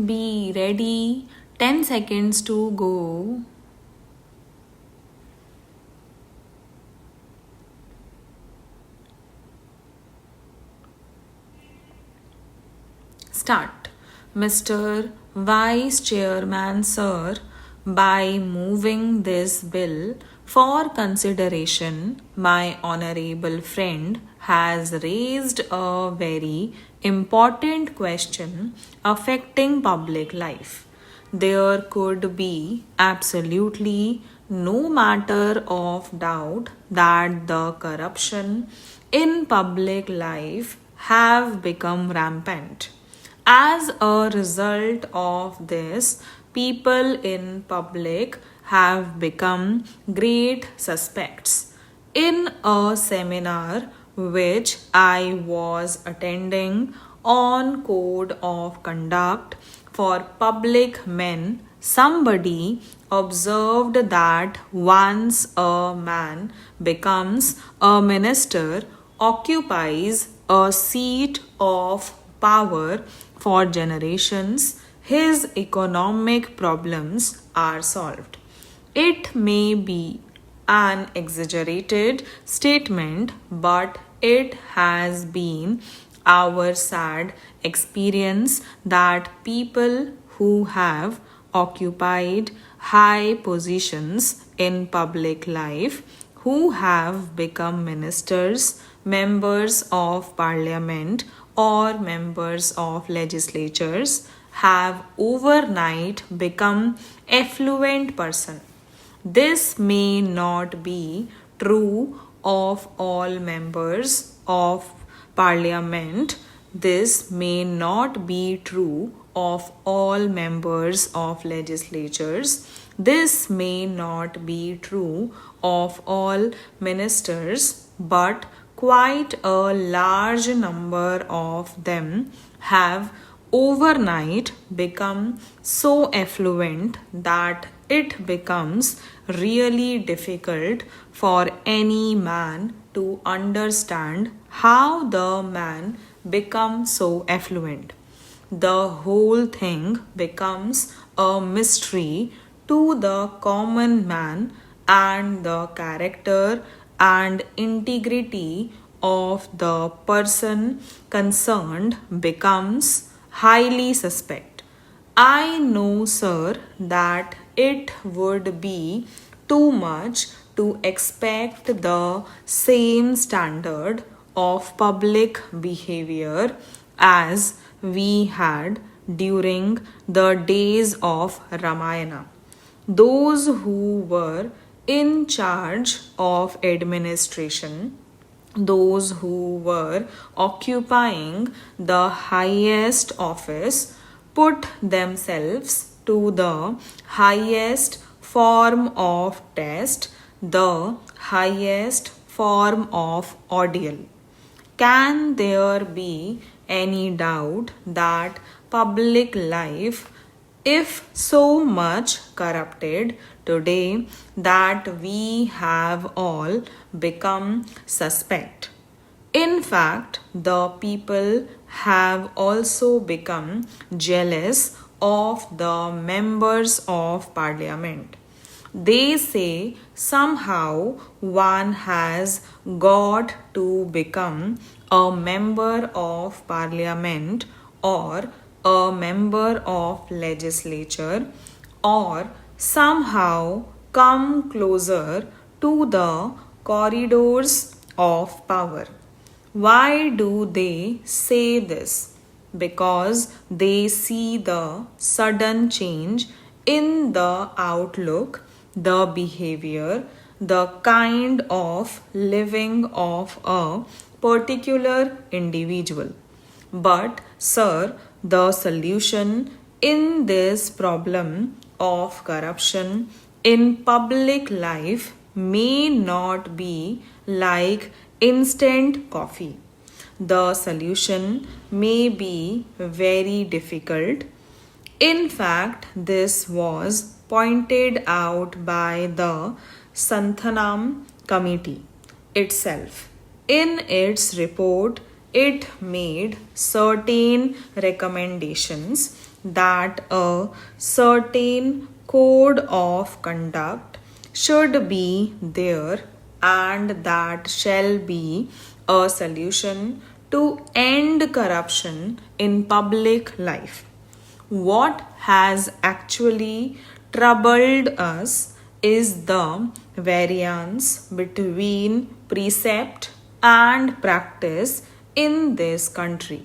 Be ready. 10 seconds to go. Start. Mr. Vice Chairman, sir, by moving this bill for consideration, my honorable friend has raised a very important question affecting public life. There could be absolutely no matter of doubt that the corruption in public life have become rampant. As a result of this, people in public have become great suspects. In a seminar which I was attending on code of conduct for public men, somebody observed that once a man becomes a minister, occupies a seat of power for generations, his economic problems are solved. It may be an exaggerated statement, but it has been our sad experience that people who have occupied high positions in public life, who have become ministers, members of parliament, or members of legislatures, have overnight become affluent person. This may not be true of all members of parliament. This may not be true of all members of legislatures. This may not be true of all ministers, but quite a large number of them have overnight become so affluent that it becomes really difficult for any man to understand how the man becomes so affluent. The whole thing becomes a mystery to the common man, and the character and integrity of the person concerned becomes highly suspect. I know, sir, that it would be too much to expect the same standard of public behavior as we had during the days of Ramayana. Those who were in charge of administration, those who were occupying the highest office, put themselves to the highest form of test, the highest form of ordeal. Can there be any doubt that public life, if so much corrupted today that we have all become suspect? In fact, the people have also become jealous of the members of parliament. They say somehow one has got to become a member of parliament or a member of legislature or somehow come closer to the corridors of power. Why do they say this? Because they see the sudden change in the outlook, the behavior, the kind of living of a particular individual. But, sir, the solution in this problem of corruption in public life may not be like instant coffee. The solution may be very difficult. In fact, this was pointed out by the Santhanam Committee itself in its report it made certain recommendations that a certain code of conduct should be there, and that shall be a solution to end corruption in public life. What has actually troubled us is the variance between precept and practice in this country.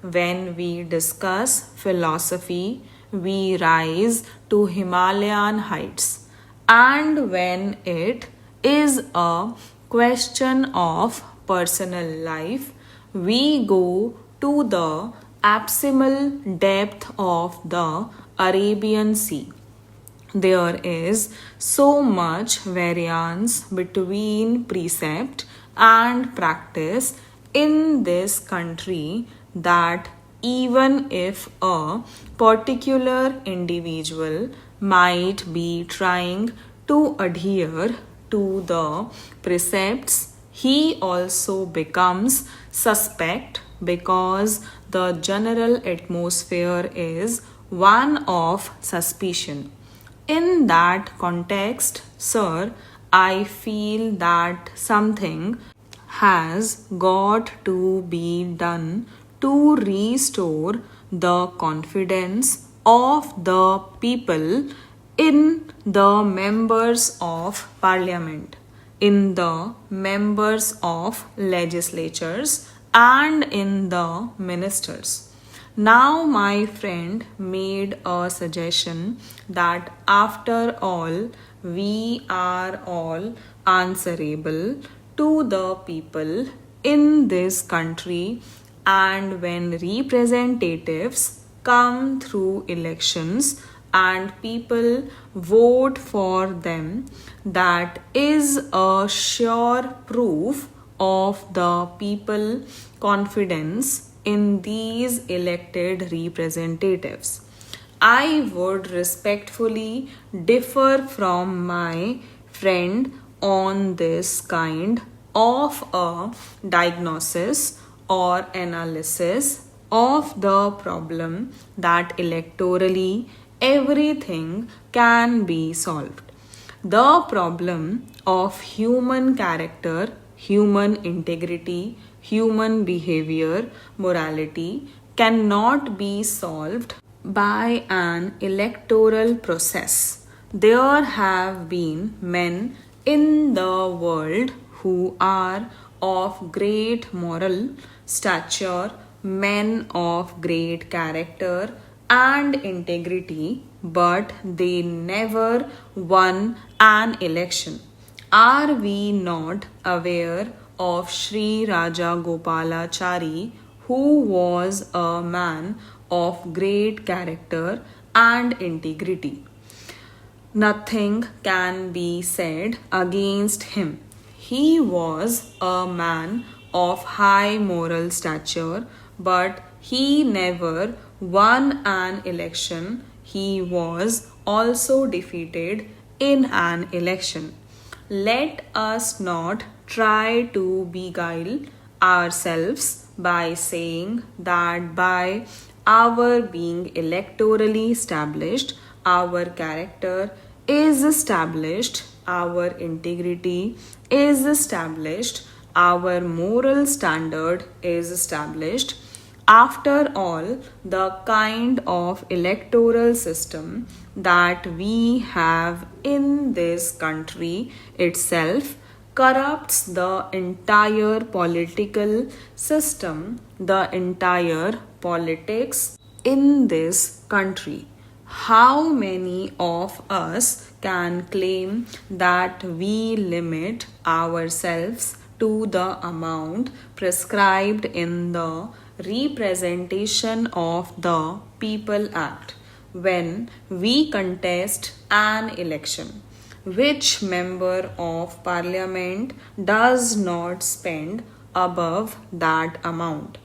When we discuss philosophy, we rise to Himalayan heights, and when it is a question of personal life, we go to the abysmal depth of the Arabian Sea. There is so much variance between precept and practice in this country that even if a particular individual might be trying to adhere to the precepts, he also becomes suspect because the general atmosphere is one of suspicion. In that context, sir, I feel that something has got to be done to restore the confidence of the people in the members of parliament, in the members of legislatures, and in the ministers. Now, my friend made a suggestion that after all, we are all answerable to the people in this country, and when representatives come through elections and people vote for them, that is a sure proof of the people confidence in these elected representatives. I would respectfully differ from my friend on this kind of a diagnosis or analysis of the problem that electorally everything can be solved. The problem of human character, human integrity, human behavior, morality cannot be solved by an electoral process. There have been men in the world who are of great moral stature, men of great character and integrity, but they never won an election. Are we not aware of Sri Raja Gopalachari, who was a man of great character and integrity? Nothing can be said against him. He was a man of high moral stature, but he never won an election. He was also defeated in an election. Let us not try to beguile ourselves by saying that by our being electorally established, our character is established, our integrity is established, our moral standard is established. After all, the kind of electoral system that we have in this country itself corrupts the entire political system, the entire politics in this country. How many of us can claim that we limit ourselves to the amount prescribed in the Representation of the People Act when we contest an election? Which member of parliament does not spend above that amount?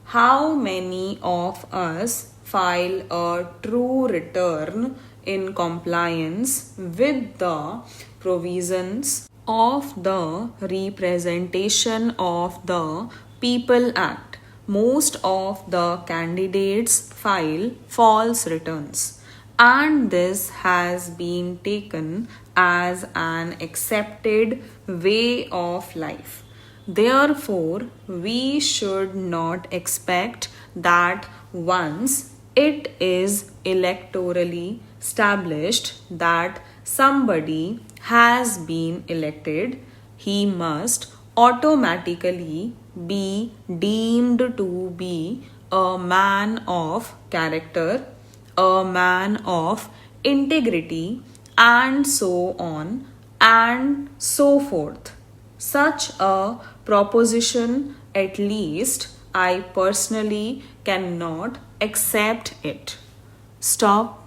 How many of us file a true return in compliance with the provisions of the Representation of the People Act? most of the candidates file false returns, and this has been taken as an accepted way of life. Therefore, we should not expect that once it is electorally established that somebody has been elected, he must automatically be deemed to be a man of character, a man of integrity, and so on and so forth. Such a proposition, at least I personally cannot accept it. Stop